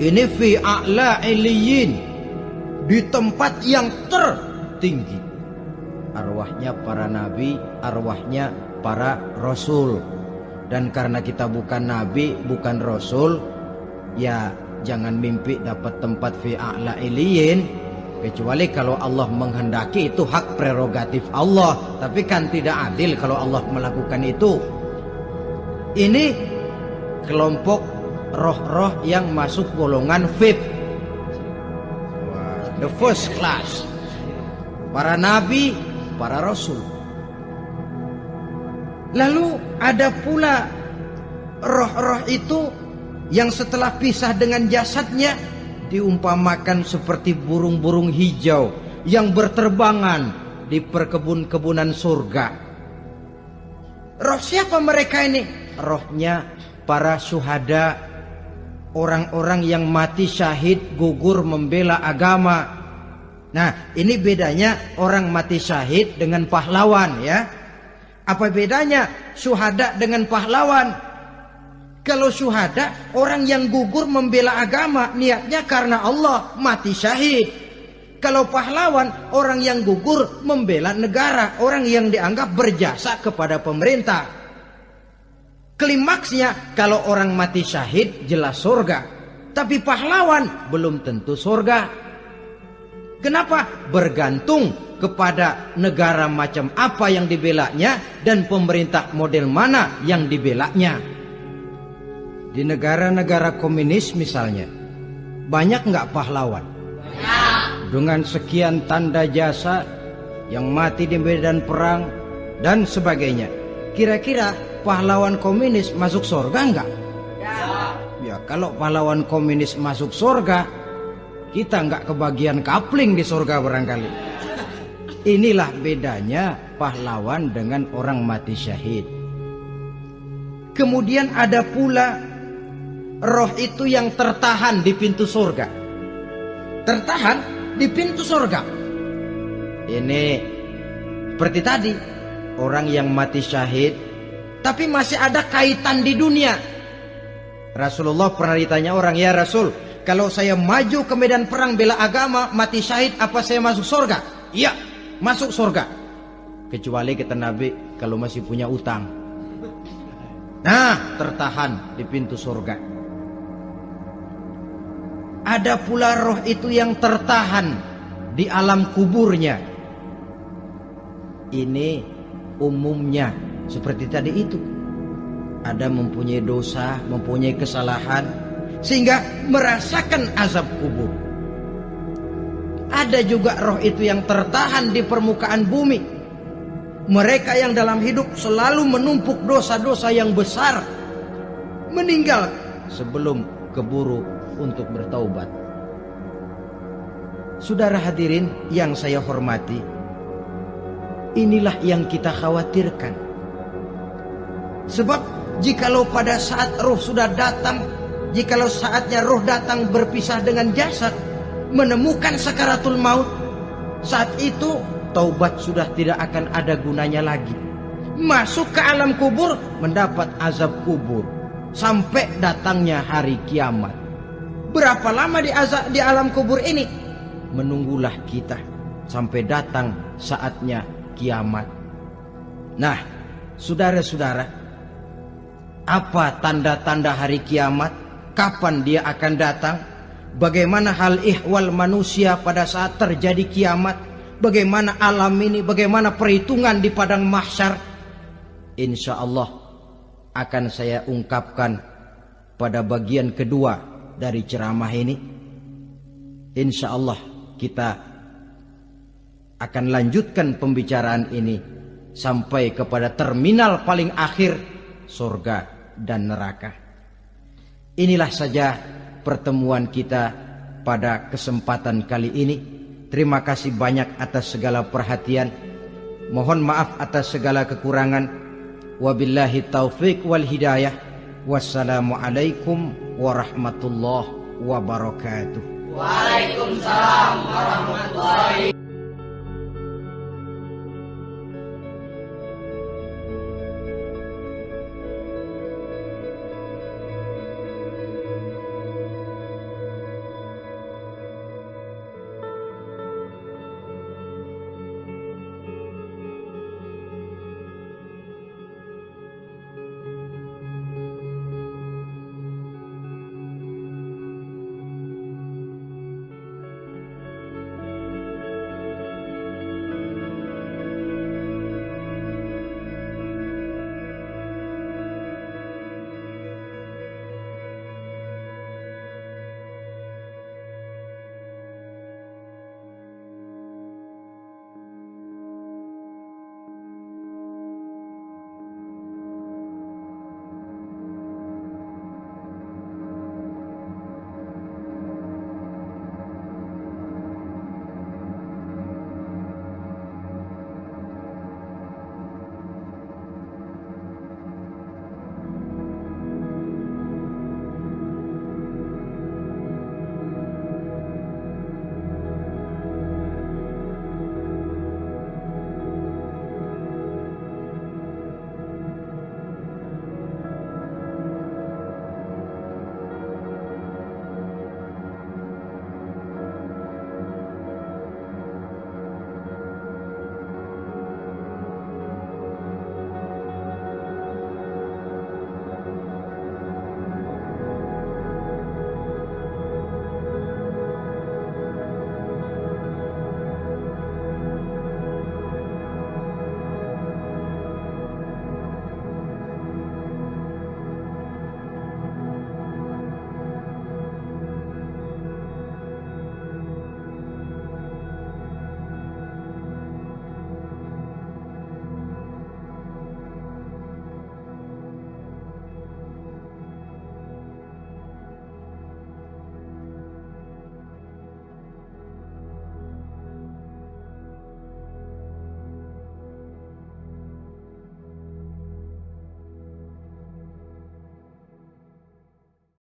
Ini fi a'la iliyin, di tempat yang tertinggi. Arwahnya para nabi, arwahnya para rasul. Dan karena kita bukan nabi, bukan rasul, ya jangan mimpi dapat tempat fi a'la iliyin, kecuali kalau Allah menghendaki. Itu hak prerogatif Allah, tapi kan tidak adil kalau Allah melakukan itu. Ini kelompok roh-roh yang masuk golongan VIP, the first class. Para nabi, para rasul. Lalu ada pula roh-roh itu yang setelah pisah dengan jasadnya diumpamakan seperti burung-burung hijau yang berterbangan di perkebun-kebunan surga. Roh siapa mereka ini? Rohnya para syuhada, orang-orang yang mati syahid gugur membela agama. Nah, ini bedanya orang mati syahid dengan pahlawan, ya. Apa bedanya syuhada dengan pahlawan? Kalau syuhada, orang yang gugur membela agama, niatnya karena Allah, mati syahid. Kalau pahlawan, orang yang gugur membela negara, orang yang dianggap berjasa kepada pemerintah. Klimaksnya, kalau orang mati syahid jelas surga, tapi pahlawan belum tentu surga. Kenapa? Bergantung kepada negara macam apa yang dibelanya dan pemerintah model mana yang dibelanya. Di negara-negara komunis misalnya, banyak nggak pahlawan? Dengan sekian tanda jasa yang mati di medan perang dan sebagainya. Kira-kira pahlawan komunis masuk surga enggak? Ya, kalau pahlawan komunis masuk surga, kita enggak kebagian kapling di surga barangkali. Inilah bedanya pahlawan dengan orang mati syahid. Kemudian ada pula roh itu yang tertahan di pintu surga. Tertahan di pintu surga. Ini seperti tadi, orang yang mati syahid tapi masih ada kaitan di dunia. Rasulullah pernah ditanya orang, ya Rasul, kalau saya maju ke medan perang bela agama, mati syahid, apa saya masuk surga? Iya, masuk surga. Kecuali kata Nabi, kalau masih punya utang. Nah, tertahan di pintu surga. Ada pula roh itu yang tertahan di alam kuburnya. Ini umumnya seperti tadi itu. Ada mempunyai dosa, mempunyai kesalahan, sehingga merasakan azab kubur. Ada juga roh itu yang tertahan di permukaan bumi. Mereka yang dalam hidup selalu menumpuk dosa-dosa yang besar, meninggal sebelum keburu untuk bertaubat. Saudara hadirin yang saya hormati, inilah yang kita khawatirkan. Sebab jikalau pada saat roh sudah datang, jikalau saatnya roh datang berpisah dengan jasad, menemukan sakaratul maut, saat itu taubat sudah tidak akan ada gunanya lagi. Masuk ke alam kubur, mendapat azab kubur sampai datangnya hari kiamat. Berapa lama di alam kubur ini? Menunggulah kita sampai datang saatnya kiamat. Nah, saudara-saudara, apa tanda-tanda hari kiamat? Kapan dia akan datang? Bagaimana hal ihwal manusia pada saat terjadi kiamat? Bagaimana alam ini? Bagaimana perhitungan di padang mahsyar? Insya Allah akan saya ungkapkan pada bagian kedua dari ceramah ini. Insya Allah kita akan lanjutkan pembicaraan ini sampai kepada terminal paling akhir, surga dan neraka. Inilah saja pertemuan kita pada kesempatan kali ini. Terima kasih banyak atas segala perhatian. Mohon maaf atas segala kekurangan. Wabillahi taufiq wal hidayah. Wassalamualaikum warahmatullahi wabarakatuh. Waalaikumsalam warahmatullahi